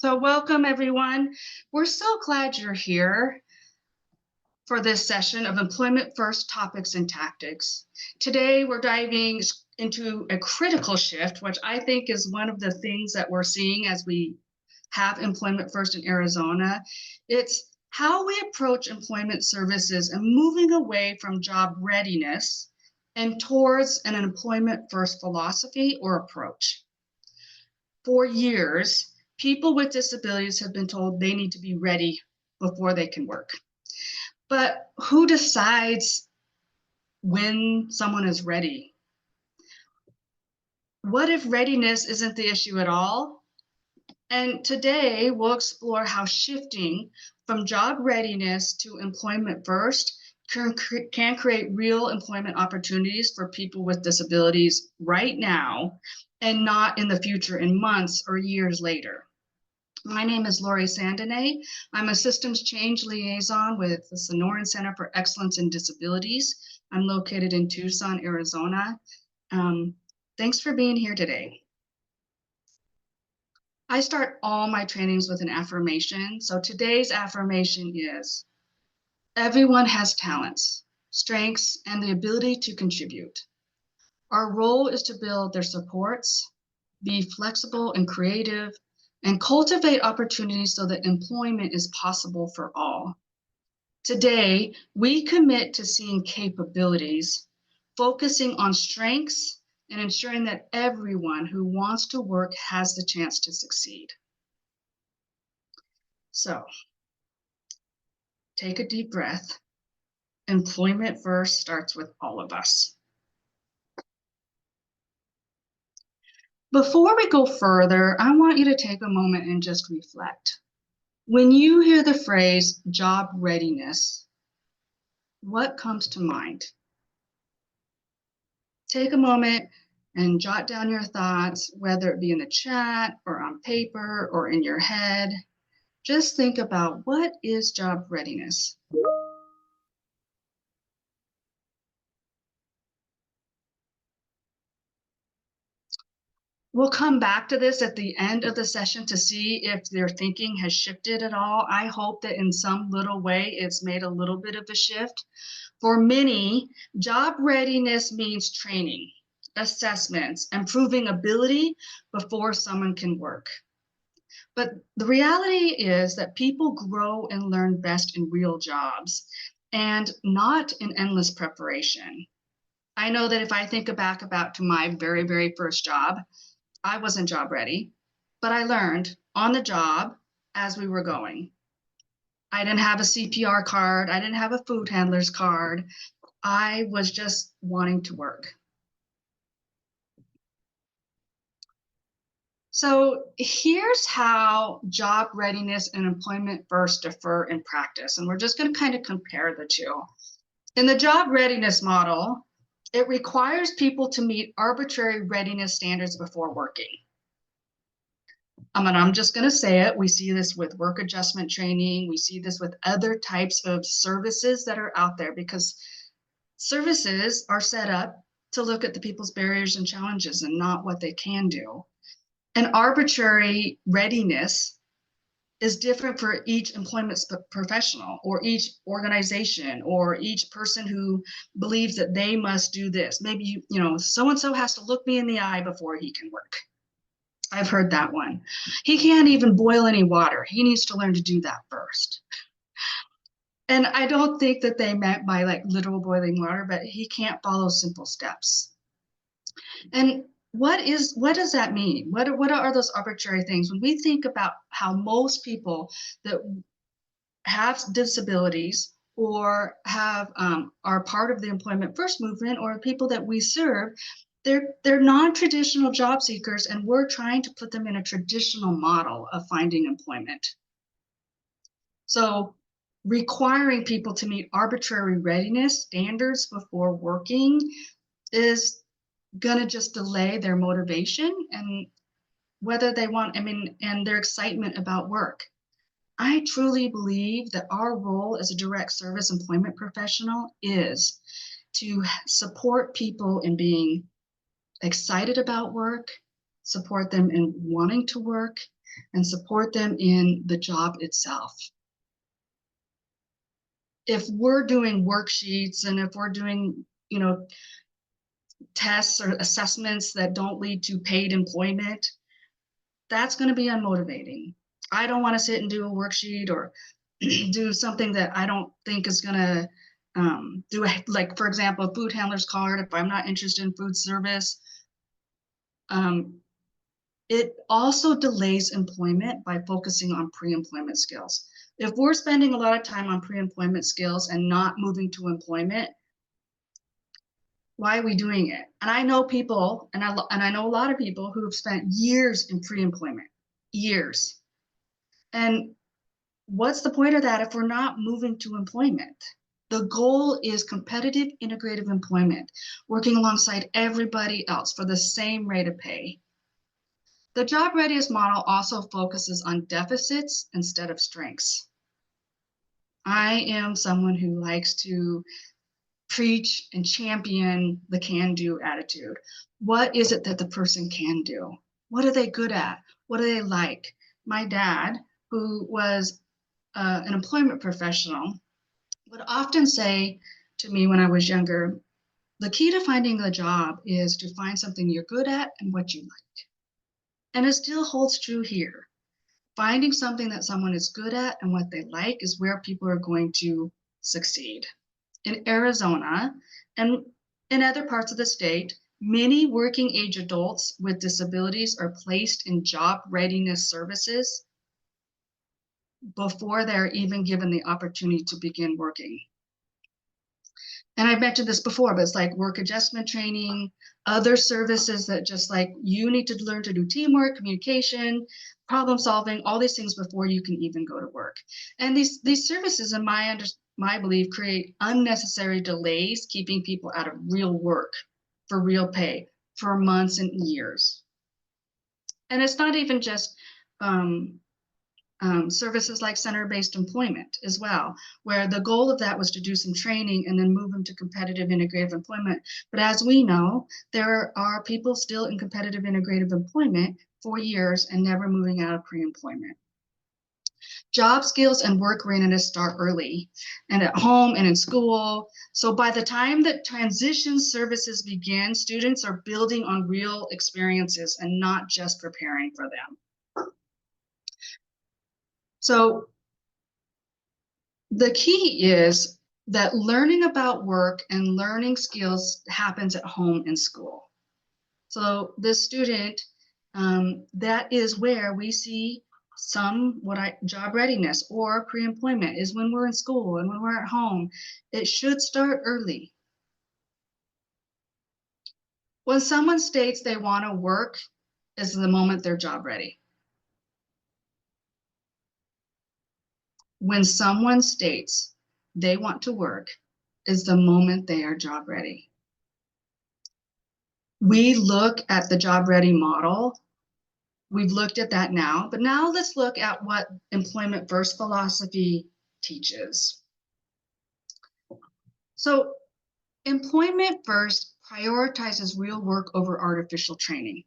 So welcome everyone. We're so glad you're here for this session of Employment First Topics and Tactics. Today we're diving into a critical shift, which I think is one of the things that we're seeing as we have Employment First in Arizona. It's how we approach employment services and moving away from job readiness and towards an employment first philosophy or approach. For years, people with disabilities have been told they need to be ready before they can work. But who decides when someone is ready? What if readiness isn't the issue at all? And today we'll explore how shifting from job readiness to employment first can create real employment opportunities for people with disabilities right now and not in the future in months or years later. My name is Lori Sandonay. I'm a Systems Change Liaison with the Sonoran Center for Excellence in Disabilities. I'm located in Tucson, Arizona. Thanks for being here today. I start all my trainings with an affirmation. So today's affirmation is, everyone has talents, strengths, and the ability to contribute. Our role is to build their supports, be flexible and creative, and cultivate opportunities so that employment is possible for all. Today, we commit to seeing capabilities, focusing on strengths, and ensuring that everyone who wants to work has the chance to succeed. So, take a deep breath. Employment first starts with all of us. Before we go further, I want you to take a moment and just reflect. When you hear the phrase job readiness, what comes to mind? Take a moment and jot down your thoughts, whether it be in the chat or on paper or in your head. Just think about, what is job readiness? We'll come back to this at the end of the session to see if their thinking has shifted at all. I hope that in some little way it's made a little bit of a shift. For many, job readiness means training, assessments, and proving ability before someone can work. But the reality is that people grow and learn best in real jobs and not in endless preparation. I know that if I think back about to my very, very first job, I wasn't job ready, but I learned on the job as we were going. I didn't have a CPR card. I didn't have a food handler's card. I was just wanting to work. So here's how job readiness and employment first differ in practice. And we're just going to kind of compare the two. In the job readiness model, it requires people to meet arbitrary readiness standards before working. I'm just going to say it. We see this with work adjustment training. We see this with other types of services that are out there, because services are set up to look at the people's barriers and challenges and not what they can do. An arbitrary readiness is different for each employment professional or each organization or each person who believes that they must do this. Maybe, so-and-so has to look me in the eye before he can work. I've heard that one. He can't even boil any water. He needs to learn to do that first. And I don't think that they meant by like literal boiling water, but he can't follow simple steps. And what does that mean? What are those arbitrary things? When we think about how most people that have disabilities or have are part of the Employment First movement, or people that we serve, they're non-traditional job seekers, and we're trying to put them in a traditional model of finding employment. So requiring people to meet arbitrary readiness standards before working is going to just delay their motivation and whether they want, and their excitement about work. I truly believe that our role as a direct service employment professional is to support people in being excited about work, support them in wanting to work, and support them in the job itself. If we're doing worksheets and if we're doing, tests or assessments that don't lead to paid employment, that's going to be unmotivating. I don't want to sit and do a worksheet or do something that I don't think is going to do, like, for example, a food handler's card. If I'm not interested in food service, it also delays employment by focusing on pre-employment skills. If we're spending a lot of time on pre-employment skills and not moving to employment, why are we doing it? And I know people, and I know a lot of people who have spent years in pre-employment, years. And what's the point of that if we're not moving to employment? The goal is competitive integrative employment, working alongside everybody else for the same rate of pay. The job readiness model also focuses on deficits instead of strengths. I am someone who likes to preach and champion the can-do attitude. What is it that the person can do? What are they good at? What do they like? My dad, who was an employment professional, would often say to me when I was younger, the key to finding a job is to find something you're good at and what you like. And it still holds true here. Finding something that someone is good at and what they like is where people are going to succeed. In Arizona and in other parts of the state, many working age adults with disabilities are placed in job readiness services before they're even given the opportunity to begin working. And I've mentioned this before, but it's like work adjustment training, other services that just like you need to learn to do teamwork, communication, problem solving, all these things before you can even go to work. And these services, in my belief, create unnecessary delays, keeping people out of real work for real pay for months and years. And it's not even just services like center-based employment as well, where the goal of that was to do some training and then move them to competitive integrative employment. But as we know, there are people still in competitive integrative employment for years and never moving out of pre-employment. Job skills and work readiness start early and at home and in school. So by the time that transition services begin, students are building on real experiences and not just preparing for them. So the key is that learning about work and learning skills happens at home and school. So the student, that is where we see job readiness or pre-employment is when we're in school and when we're at home. It should start early. When someone states they want to work is the moment they're job ready. When someone states they want to work is the moment they are job ready. We look at the job ready model. We've looked at that now, but now let's look at what employment first philosophy teaches. So employment first prioritizes real work over artificial training,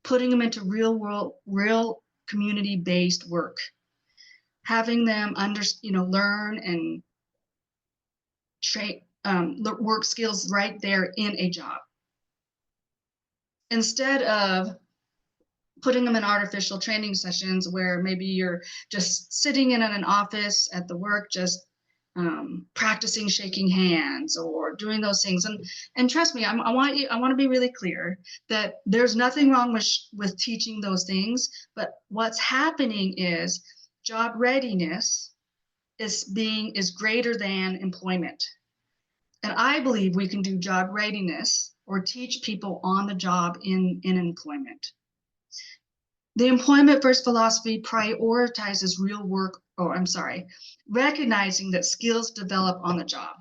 putting them into real community-based work, having them learn and train work skills right there in a job, instead of putting them in artificial training sessions where maybe you're just sitting in an office at the work, just practicing shaking hands or doing those things. And trust me, I want to be really clear that there's nothing wrong with teaching those things, but what's happening is job readiness is greater than employment. And I believe we can do job readiness or teach people on the job in employment. The employment first philosophy prioritizes recognizing that skills develop on the job.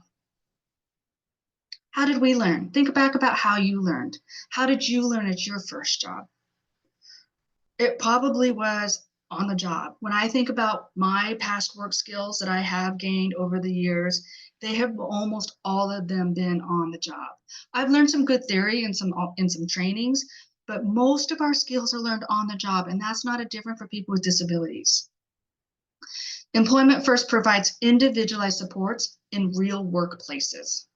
How did we learn? Think back about how you learned. How did you learn at your first job? It probably was on the job. When I think about my past work skills that I have gained over the years, they have almost all of them been on the job. I've learned some good theory and some trainings, but most of our skills are learned on the job, and that's not a different for people with disabilities. Employment First provides individualized supports in real workplaces.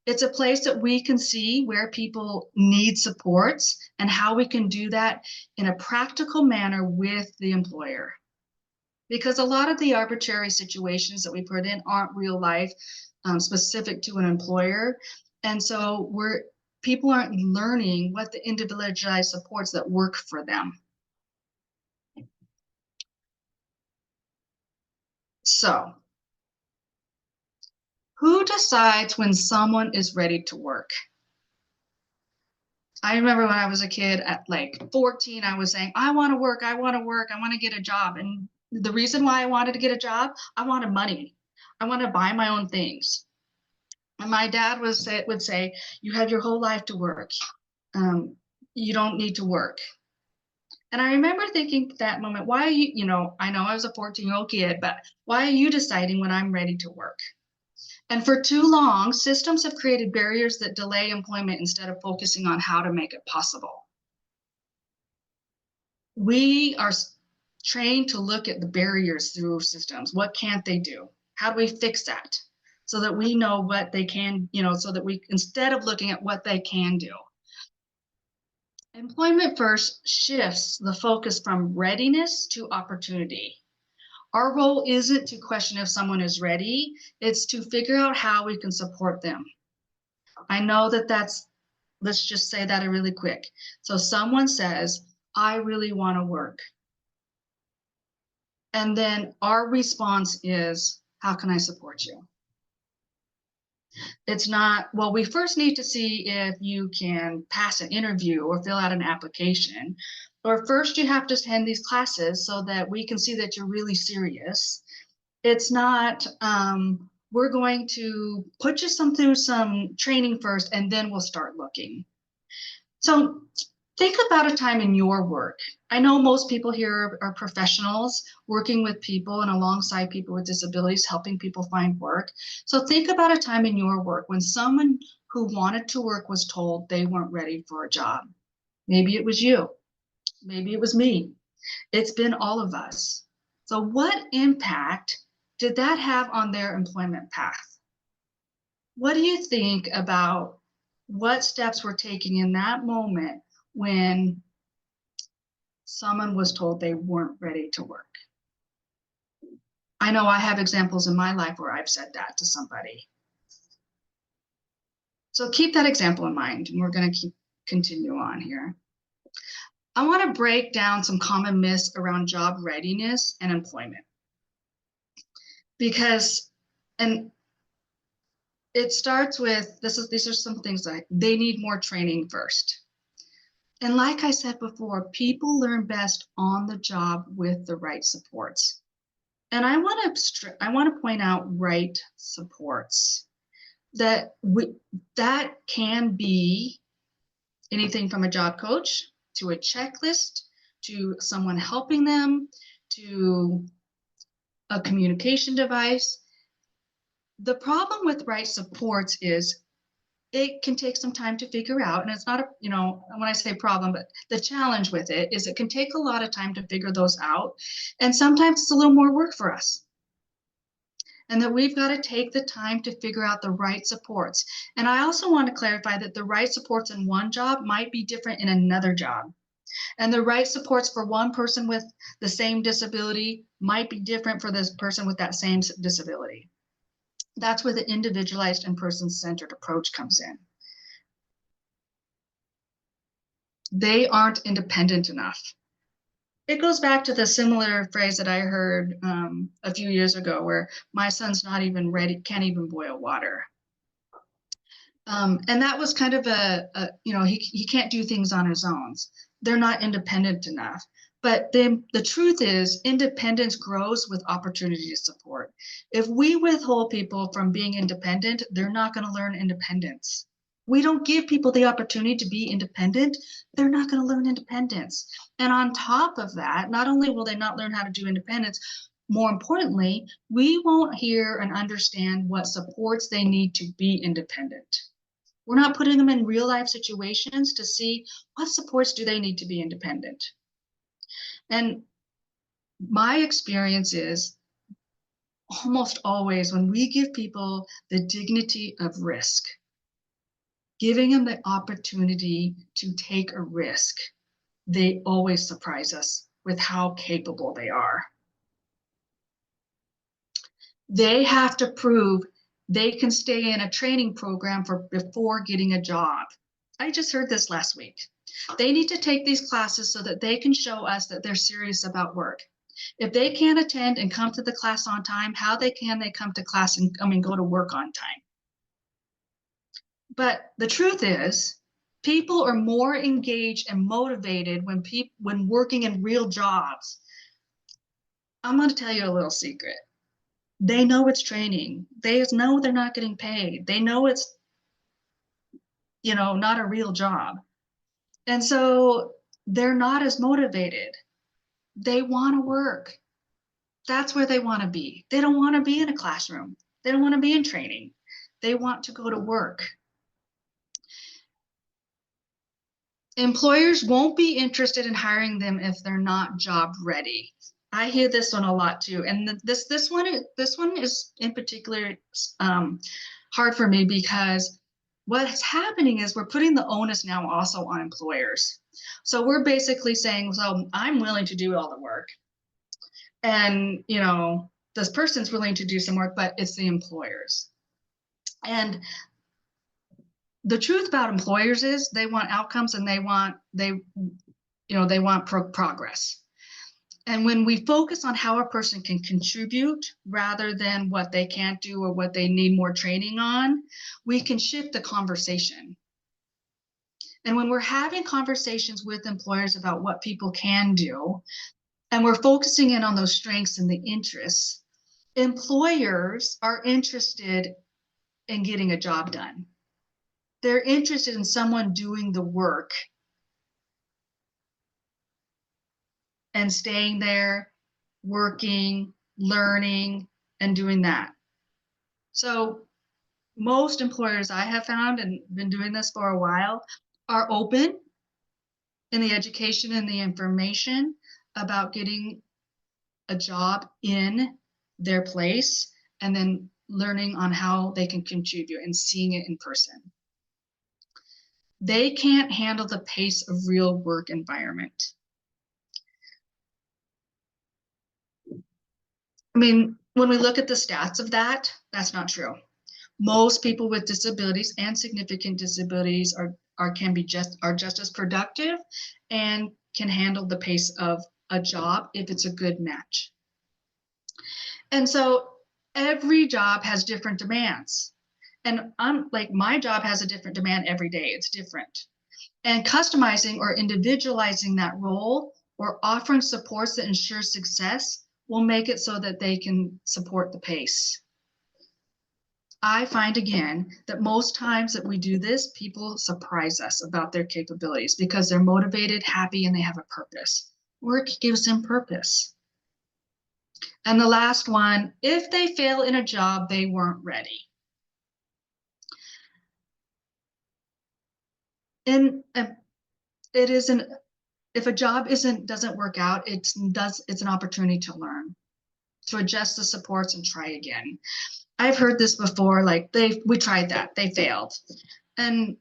It's a place that we can see where people need supports and how we can do that in a practical manner with the employer. Because a lot of the arbitrary situations that we put in aren't real life specific to an employer. And so people aren't learning what the individualized supports that work for them. So, who decides when someone is ready to work? I remember when I was a kid at like 14, I was saying, I want to work, I want to work, I want to get a job. And the reason why I wanted to get a job, I wanted money. I want to buy my own things. And my dad would say, you have your whole life to work. You don't need to work. And I remember thinking at that moment, why are you, I know I was a 14-year-old kid, but why are you deciding when I'm ready to work? And for too long, systems have created barriers that delay employment instead of focusing on how to make it possible. We are trained to look at the barriers through systems. What can't they do? How do we fix that? So that we know what they can, so that we, instead of looking at what they can do. Employment First shifts the focus from readiness to opportunity. Our role isn't to question if someone is ready, it's to figure out how we can support them. I know let's just say that really quick. So someone says, I really want to work. And then our response is, how can I support you? It's not, well, we first need to see if you can pass an interview or fill out an application. Or first you have to attend these classes so that we can see that you're really serious. It's not, we're going to put you through some training first and then we'll start looking. So think about a time in your work. I know most people here are professionals working with people and alongside people with disabilities, helping people find work. So think about a time in your work when someone who wanted to work was told they weren't ready for a job. Maybe it was you. Maybe it was me. It's been all of us. So what impact did that have on their employment path? What do you think about what steps were taken in that moment when someone was told they weren't ready to work? I know I have examples in my life where I've said that to somebody. So keep that example in mind, and we're going to continue on here. I want to break down some common myths around job readiness and employment. And it starts with, these are some things like they need more training first. And like I said before, people learn best on the job with the right supports. And I want to point out right supports that can be anything from a job coach to a checklist to someone helping them to a communication device. The problem with right supports is it can take some time to figure out, and it's not when I say problem, but the challenge with it is it can take a lot of time to figure those out, and sometimes it's a little more work for us. And that we've got to take the time to figure out the right supports. And I also want to clarify that the right supports in one job might be different in another job. And the right supports for one person with the same disability might be different for this person with that same disability. That's where the individualized and person-centered approach comes in. They aren't independent enough. It goes back to the similar phrase that I heard a few years ago where my son's not even ready, can't even boil water. And that was kind of he can't do things on his own. They're not independent enough. But then the truth is independence grows with opportunity to support. If we withhold people from being independent, they're not going to learn independence. We don't give people the opportunity to be independent, they're not going to learn independence. And on top of that, not only will they not learn how to do independence, more importantly, we won't hear and understand what supports they need to be independent. We're not putting them in real life situations to see what supports do they need to be independent. And my experience is almost always when we give people the dignity of risk, giving them the opportunity to take a risk, they always surprise us with how capable they are. They have to prove they can stay in a training program before getting a job. I just heard this last week. They need to take these classes so that they can show us that they're serious about work. If they can't attend and come to the class on time, how can they come to class and go to work on time? But the truth is, people are more engaged and motivated when working in real jobs. I'm going to tell you a little secret. They know it's training. They know they're not getting paid. They know it's, not a real job. And so they're not as motivated. They want to work. That's where they want to be. They don't want to be in a classroom. They don't want to be in training. They want to go to work. Employers won't be interested in hiring them if they're not job ready. I hear this one a lot too, and this one is in particular hard for me because what's happening is we're putting the onus now also on employers. So we're basically saying, so I'm willing to do all the work, and this person's willing to do some work, but it's the employers. And the truth about employers is they want outcomes and they want progress. And when we focus on how a person can contribute rather than what they can't do or what they need more training on, we can shift the conversation. And when we're having conversations with employers about what people can do, and we're focusing in on those strengths and the interests, employers are interested in getting a job done. They're interested in someone doing the work and staying there, working, learning, and doing that. So most employers I have found, and been doing this for a while, are open in the education and the information about getting a job in their place and then learning on how they can contribute and seeing it in person. They can't handle the pace of real work environment. I mean, when we look at the stats of that, that's not true. Most people with disabilities and significant disabilities are just as productive and can handle the pace of a job if it's a good match. And so every job has different demands. And I'm like, my job has a different demand every day. It's different. And customizing or individualizing that role or offering supports that ensure success will make it so that they can support the pace. I find again that most times that we do this, people surprise us about their capabilities because they're motivated, happy, and they have a purpose. Work gives them purpose. And the last one, if they fail in a job, they weren't ready. And it isn't, if a job doesn't work out, it's an opportunity to learn, to adjust the supports and try again. I've heard this before, like we tried that, they failed. And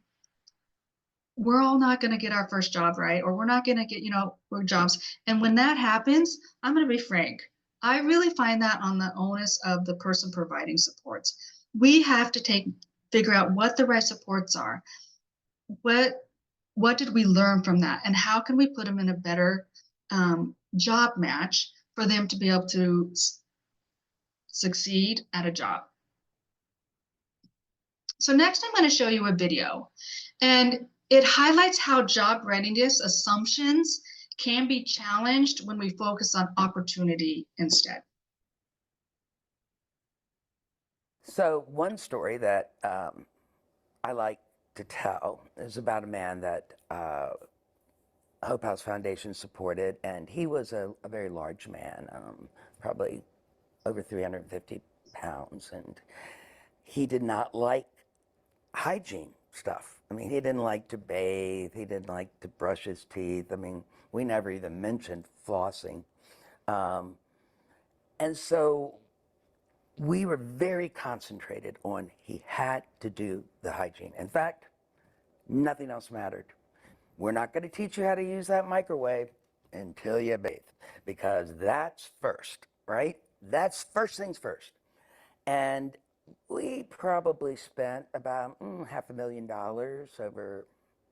we're all not going to get our first job right, or we're not going to get, work jobs. And when that happens, I'm going to be frank, I really find that on the onus of the person providing supports. We have to figure out what the right supports are. What did we learn from that? And how can we put them in a better job match for them to be able to succeed at a job? So next I'm going to show you a video, and it highlights how job readiness assumptions can be challenged when we focus on opportunity instead. So one story that I like to tell is about a man that Hope House Foundation supported, and he was a very large man, probably over 350 pounds, and he did not like hygiene stuff. I mean, he didn't like to bathe. He didn't like to brush his teeth. I mean, we never even mentioned flossing. Um, and so we were very concentrated on he had to do the hygiene. In fact, nothing else mattered. We're not going to teach you how to use that microwave until you bathe, because that's first, right? That's first things first. And we probably spent about $500,000 over,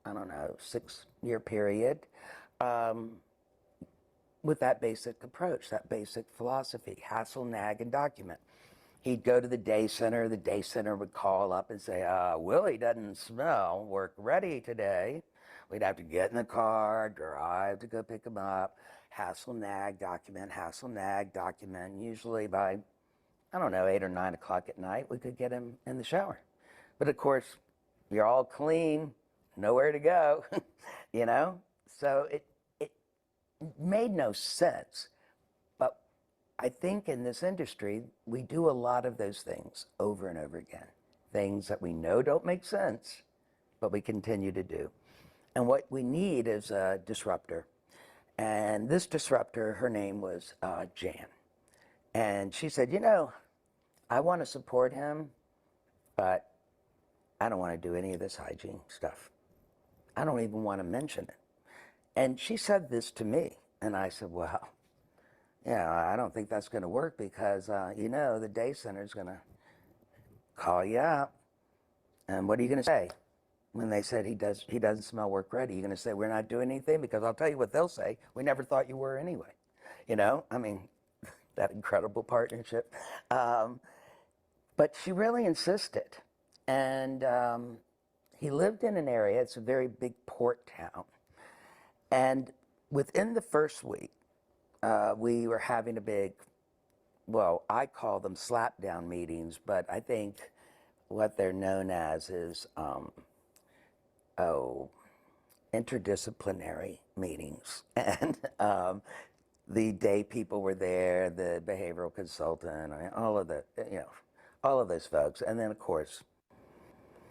I don't know, 6-year period, um, with that basic approach, that basic philosophy: hassle, nag, and document. He'd go to the day center would call up and say, Willie doesn't smell work ready today. We'd have to get in the car, drive to go pick him up, hassle, nag, document, hassle, nag, document. Usually by, I don't know, 8 or 9 o'clock at night, we could get him in the shower. But of course, you're all clean, nowhere to go, you know? So it made no sense. But I think in this industry, we do a lot of those things over and over again. Things that we know don't make sense, but we continue to do. And what we need is a disruptor. And this disruptor, her name was Jan. And she said, I want to support him, but I don't want to do any of this hygiene stuff. I don't even want to mention it. And she said this to me. And I said, well, yeah, I don't think that's going to work, because, the day center is going to call you up. And what are you going to say when they said he doesn't smell work ready? You're going to say, we're not doing anything? Because I'll tell you what they'll say: we never thought you were anyway. I mean, that incredible partnership. But she really insisted. And he lived in an area, it's a very big port town. And within the first week, we were having a big, well, I call them slap-down meetings, but I think what they're known as is, interdisciplinary meetings. And the day people were there, the behavioral consultant, all of all of those folks. And then, of course,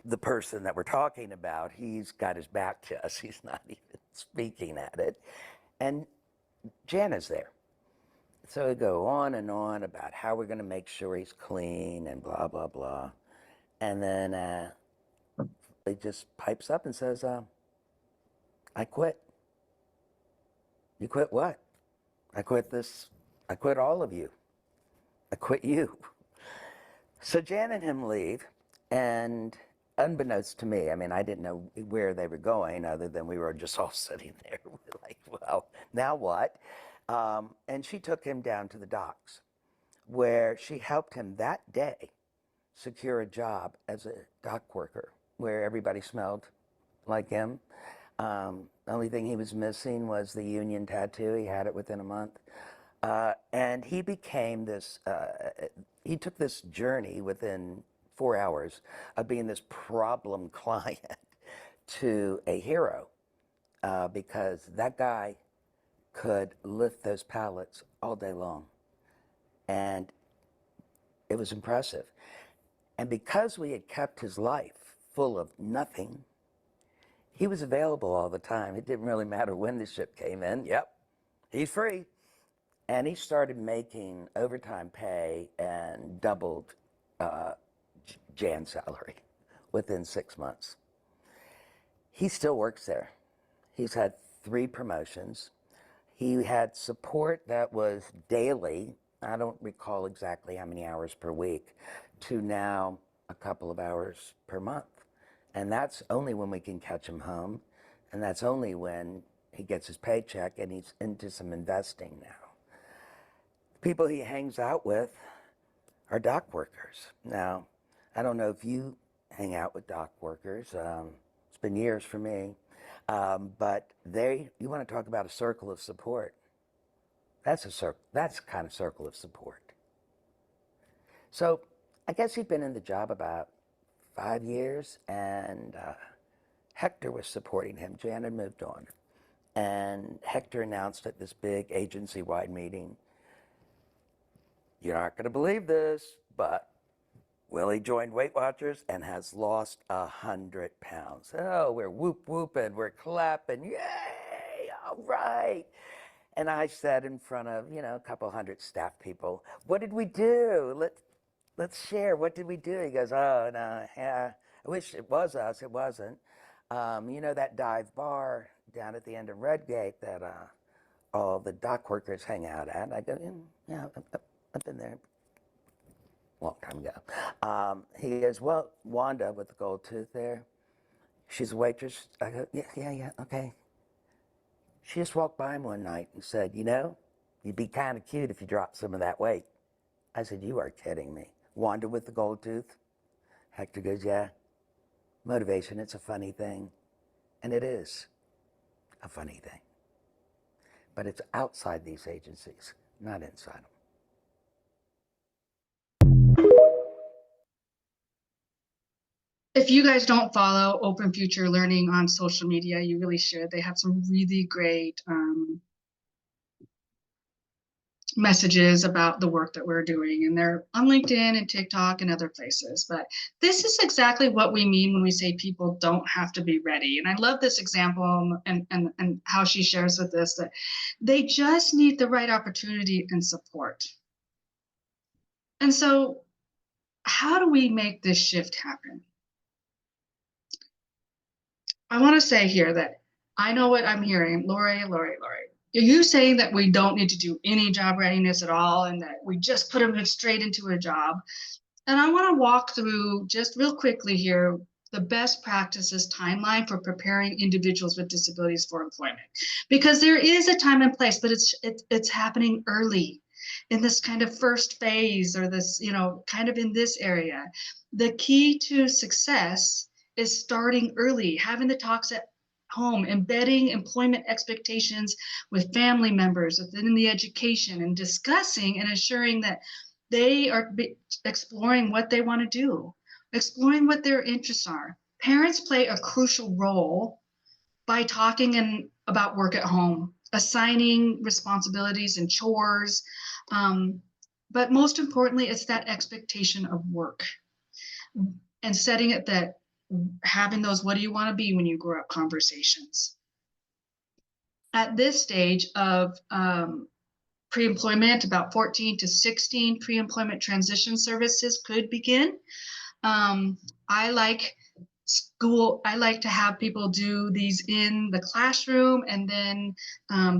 the person that we're talking about, he's got his back to us. He's not even speaking at it. And Jan is there. So we go on and on about how we're going to make sure he's clean and blah, blah, blah. And then he just pipes up and says, I quit. You quit what? I quit this. I quit all of you. I quit you. So Jan and him leave, and unbeknownst to me, I mean, I didn't know where they were going, other than we were just all sitting there like, well, now what? And she took him down to the docks, where she helped him that day secure a job as a dock worker, where everybody smelled like him. The only thing he was missing was the union tattoo. He had it within a month. And he became this, he took this journey within 4 hours of being this problem client to a hero, because that guy could lift those pallets all day long. And it was impressive. And because we had kept his life full of nothing, he was available all the time. It didn't really matter when the ship came in. Yep, he's free. And he started making overtime pay and doubled Jan's salary within 6 months. He still works there. He's had 3 promotions. He had support that was daily. I don't recall exactly how many hours per week, to now a couple of hours per month. And that's only when we can catch him home. And that's only when he gets his paycheck and he's into some investing now. The people he hangs out with are dock workers. Now, I don't know if you hang out with dock workers. It's been years for me. But you want to talk about a circle of support. That's the kind of circle of support. So I guess he'd been in the job about 5 years, and Hector was supporting him. Jan had moved on. And Hector announced at this big agency-wide meeting, you're not going to believe this, but Willie joined Weight Watchers and has lost 100 pounds. Oh, we're whooping, we're clapping, yay, all right. And I said in front of, a couple hundred staff people, what did we do? Let's share. What did we do? He goes, oh, no, yeah, I wish it was us. It wasn't. That dive bar down at the end of Redgate that all the dock workers hang out at? I go, yeah, I've been there a long time ago. He goes, well, Wanda with the gold tooth there, she's a waitress. I go, yeah, okay. She just walked by him one night and said, you'd be kind of cute if you dropped some of that weight. I said, you are kidding me. Wanda with the gold tooth? Hector goes, yeah. Motivation, it's a funny thing. And it is a funny thing. But it's outside these agencies, not inside them. If you guys don't follow Open Future Learning on social media, you really should. They have some really great messages about the work that we're doing, and they're on LinkedIn and TikTok and other places. But this is exactly what we mean when we say people don't have to be ready. And I love this example and how she shares with us that they just need the right opportunity and support. And so how do we make this shift happen? I want to say here that I know what I'm hearing. Lori, are you saying that we don't need to do any job readiness at all and that we just put them straight into a job? And I want to walk through just real quickly here the best practices timeline for preparing individuals with disabilities for employment, because there is a time and place, but it's happening early in this kind of first phase, or this, kind of in this area. The key to success is starting early, having the talks at home, embedding employment expectations with family members within the education, and discussing and ensuring that they are exploring what they want to do, exploring what their interests are. Parents play a crucial role by talking about work at home, assigning responsibilities and chores. But most importantly, it's that expectation of work and setting it that having those what do you want to be when you grow up conversations. At this stage of pre-employment, about 14 to 16 pre-employment transition services could begin. I like to have people do these in the classroom, and then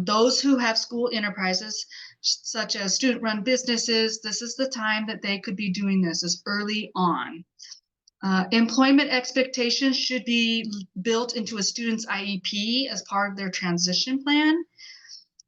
those who have school enterprises, such as student-run businesses, this is the time that they could be doing this, is early on. Employment expectations should be built into a student's IEP as part of their transition plan.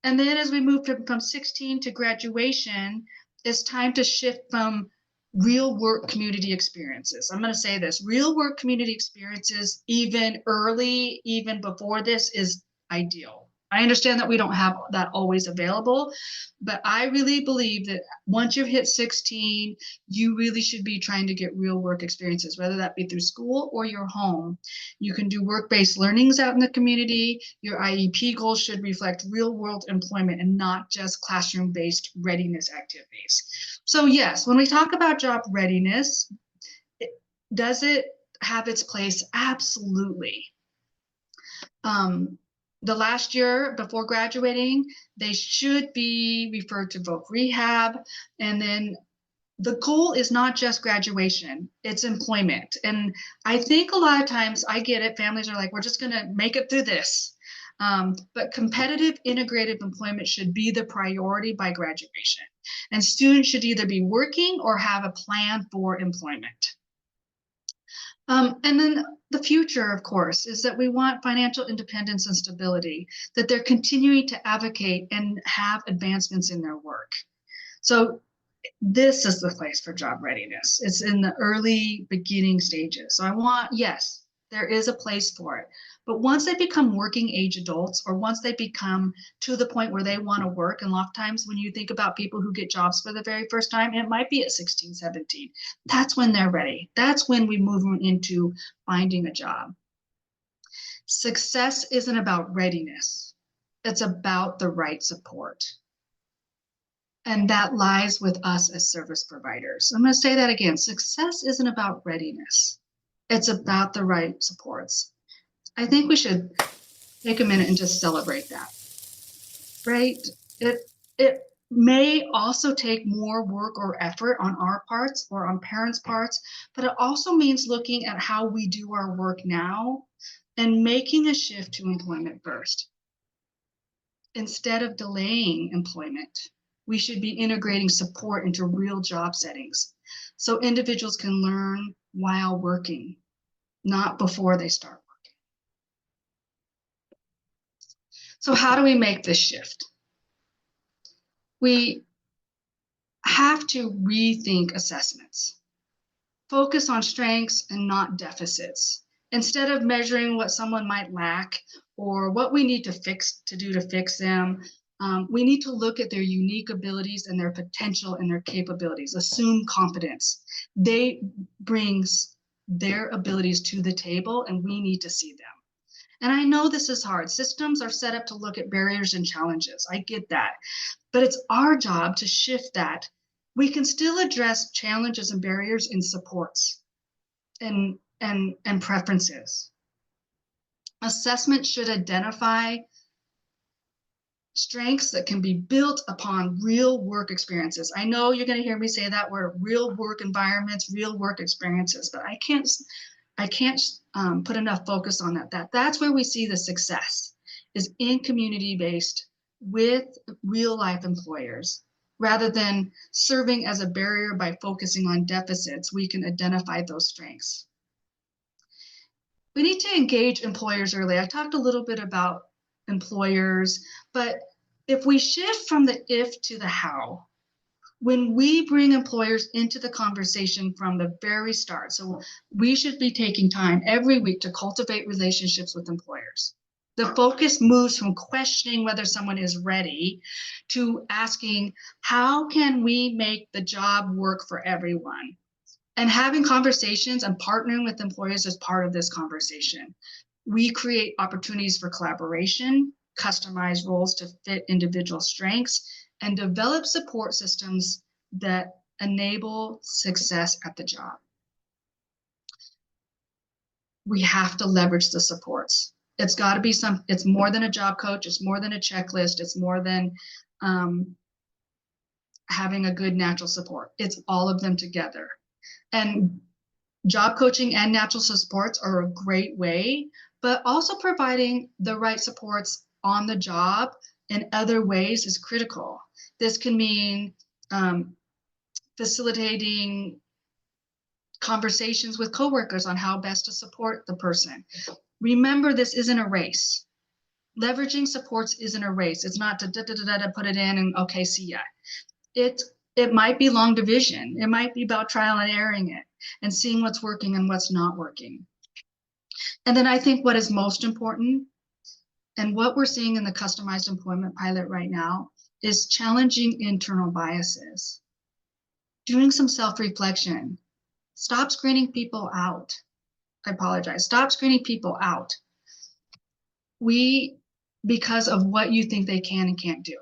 And then as we move from 16 to graduation, it's time to shift from real work community experiences. I'm going to say this, real work community experiences, even early, even before this, is ideal. I understand that we don't have that always available, but I really believe that once you've hit 16, you really should be trying to get real work experiences, whether that be through school or your home. You can do work-based learnings out in the community. Your IEP goals should reflect real-world employment and not just classroom-based readiness activities. So yes, when we talk about job readiness, does it have its place? Absolutely. The last year before graduating, they should be referred to voc rehab. And then the goal is not just graduation, it's employment. And I think a lot of times, I get it, families are like, we're just going to make it through this. But competitive integrated employment should be the priority by graduation. And students should either be working or have a plan for employment. And then the future, of course, is that we want financial independence and stability, that they're continuing to advocate and have advancements in their work. So this is the place for job readiness. It's in the early beginning stages. So yes, there is a place for it. But once they become working age adults, or once they become to the point where they want to work, and a lot of times when you think about people who get jobs for the very first time, it might be at 16, 17. That's when they're ready. That's when we move into finding a job. Success isn't about readiness. It's about the right support. And that lies with us as service providers. I'm going to say that again. Success isn't about readiness. It's about the right supports. I think we should take a minute and just celebrate that, right? It may also take more work or effort on our parts or on parents' parts, but it also means looking at how we do our work now and making a shift to employment first. Instead of delaying employment, we should be integrating support into real job settings so individuals can learn while working, not before they start working. So how do we make this shift? We have to rethink assessments. Focus on strengths and not deficits. Instead of measuring what someone might lack or what we need to do to fix them, we need to look at their unique abilities and their potential and their capabilities. Assume confidence. They brings their abilities to the table, and we need to see them. And I know this is hard. Systems are set up to look at barriers and challenges. I get that. But it's our job to shift that. We can still address challenges and barriers in supports and preferences. Assessment should identify strengths that can be built upon real work experiences. I know you're going to hear me say that word, real work environments, real work experiences, but I can't put enough focus on that. That's where we see the success is in community-based with real life employers. Rather than serving as a barrier by focusing on deficits, we can identify those strengths. We need to engage employers early. I talked a little bit about employers, but if we shift from the if to the how, when we bring employers into the conversation from the very start, so we should be taking time every week to cultivate relationships with employers. The focus moves from questioning whether someone is ready to asking, how can we make the job work for everyone? And having conversations and partnering with employers as part of this conversation. We create opportunities for collaboration, customize roles to fit individual strengths, and develop support systems that enable success at the job. We have to leverage the supports. It's got to be it's more than a job coach, it's more than a checklist, it's more than having a good natural support. It's all of them together. And job coaching and natural supports are a great way, but also providing the right supports on the job in other ways is critical. This can mean facilitating conversations with coworkers on how best to support the person. Remember, this isn't a race. Leveraging supports isn't a race. It's not to put it in and okay, see ya. It might be long division. It might be about trial and erroring it and seeing what's working and what's not working. And then I think what is most important and what we're seeing in the customized employment pilot right now is challenging internal biases, doing some self-reflection. Stop screening people out. I apologize. Stop screening people out. Because of what you think they can and can't do.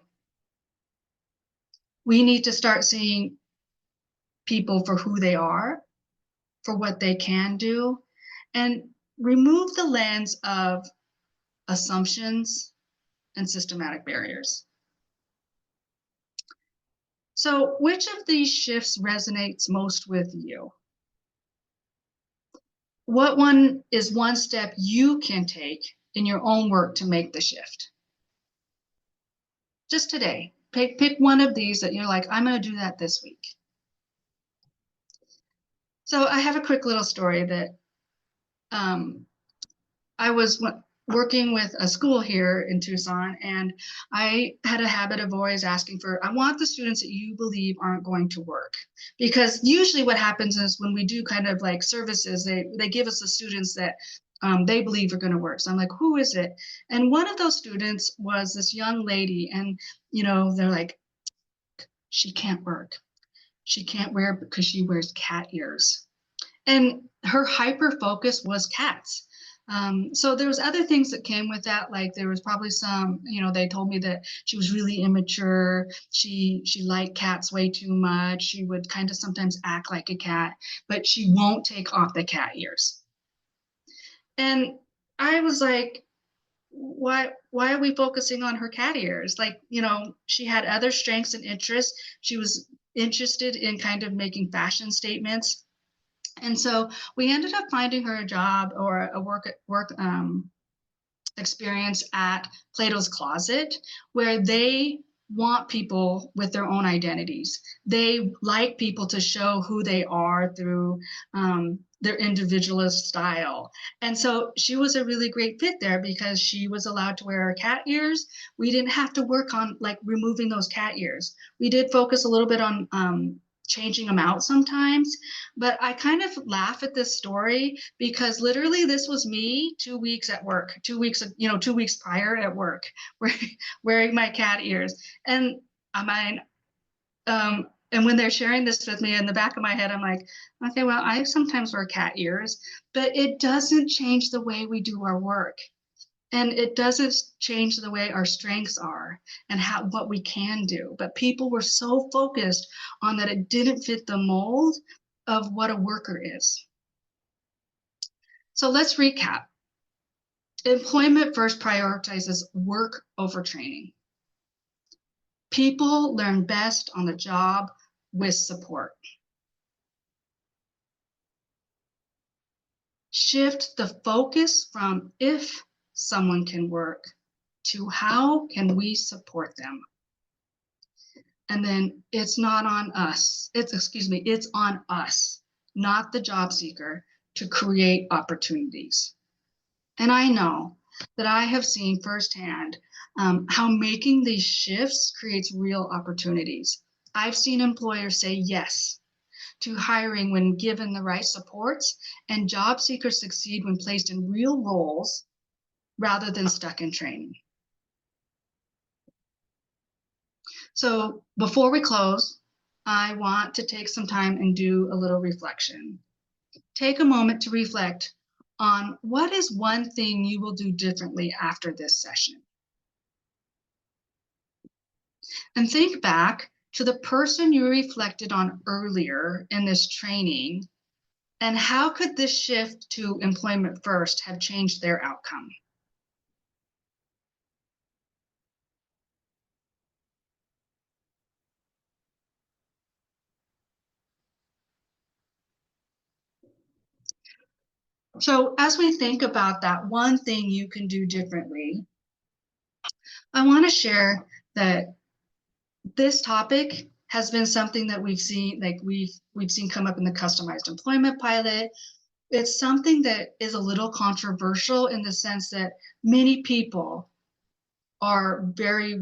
We need to start seeing people for who they are, for what they can do, and remove the lens of assumptions and systematic barriers. So, which of these shifts resonates most with you? What one is one step you can take in your own work to make the shift? Just today, pick one of these that you're like, I'm going to do that this week. So I have a quick little story that I was working with a school here in Tucson, and I had a habit of always asking for, I want the students that you believe aren't going to work. Because usually what happens is when we do kind of like services, they give us the students that they believe are going to work. So I'm like, who is it? And one of those students was this young lady, and they're like, she can't work. She can't wear because she wears cat ears. And her hyper focus was cats. So there was other things that came with that, like there was probably some, they told me that she was really immature. She liked cats way too much. She would kind of sometimes act like a cat, but she won't take off the cat ears. And I was like, why are we focusing on her cat ears? Like, she had other strengths and interests. She was interested in kind of making fashion statements. And so we ended up finding her a job or a work experience at Plato's Closet, where they want people with their own identities. They like people to show who they are through their individualist style. And so she was a really great fit there because she was allowed to wear her cat ears. We didn't have to work on like removing those cat ears. We did focus a little bit on changing them out sometimes. But I kind of laugh at this story because literally this was me 2 weeks at work, 2 weeks, 2 weeks prior at work, wearing my cat ears. And I mean, and when they're sharing this with me in the back of my head, I'm like, okay, well, I sometimes wear cat ears, but it doesn't change the way we do our work. And it doesn't change the way our strengths are and what we can do. But people were so focused on that it didn't fit the mold of what a worker is. So let's recap. Employment first prioritizes work over training. People learn best on the job with support. Shift the focus from if someone can work to how can we support them. And then it's not on us. It's on us, not the job seeker, to create opportunities. And I know that I have seen firsthand how making these shifts creates real opportunities. I've seen employers say yes to hiring when given the right supports, and job seekers succeed when placed in real roles rather than stuck in training. So before we close, I want to take some time and do a little reflection. Take a moment to reflect on what is one thing you will do differently after this session. And think back to the person you reflected on earlier in this training, and how could this shift to employment first have changed their outcome? So as we think about that one thing you can do differently, I want to share that this topic has been something that we've seen, like we've seen come up in the customized employment pilot. It's something that is a little controversial in the sense that many people are very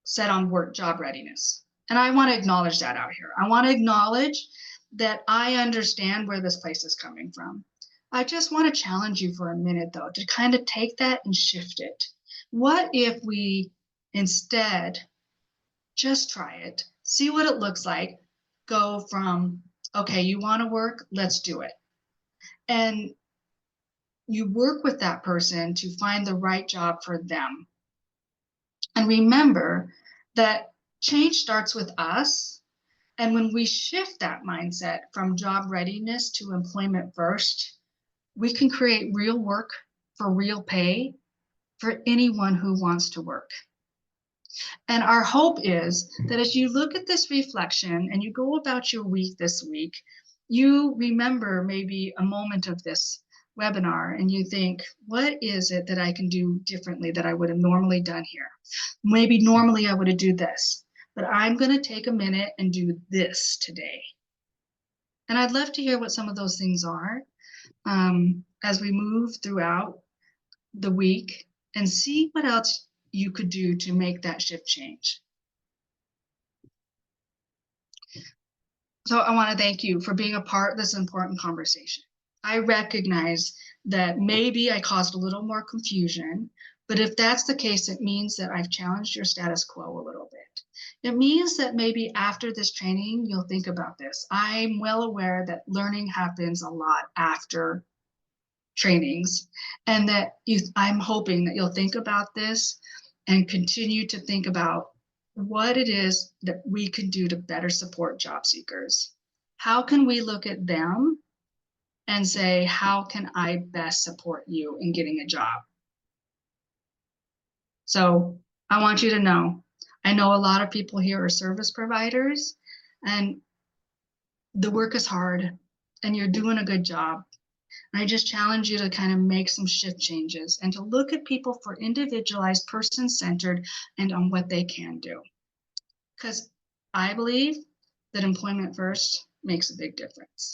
set on work job readiness. And I want to acknowledge that out here. I want to acknowledge that I understand where this place is coming from. I just want to challenge you for a minute, though, to kind of take that and shift it. What if we instead just try it, see what it looks like, go from, okay, you want to work, let's do it. And you work with that person to find the right job for them. And remember that change starts with us. And when we shift that mindset from job readiness to employment first, we can create real work for real pay for anyone who wants to work. And our hope is that as you look at this reflection and you go about your week this week, you remember maybe a moment of this webinar and you think, what is it that I can do differently that I would have normally done here? Maybe normally I would have do this, but I'm going to take a minute and do this today. And I'd love to hear what some of those things are as we move throughout the week and see what else you could do to make that shift change. So I want to thank you for being a part of this important conversation. I recognize that maybe I caused a little more confusion, but if that's the case, it means that I've challenged your status quo a little bit. It means that maybe after this training, you'll think about this. I'm well aware that learning happens a lot after trainings, and that I'm hoping that you'll think about this and continue to think about what it is that we can do to better support job seekers. How can we look at them and say, how can I best support you in getting a job? So I want you to know, I know a lot of people here are service providers, and the work is hard and you're doing a good job. I just challenge you to kind of make some shift changes and to look at people for individualized, person-centered, and on what they can do. Because I believe that employment first makes a big difference.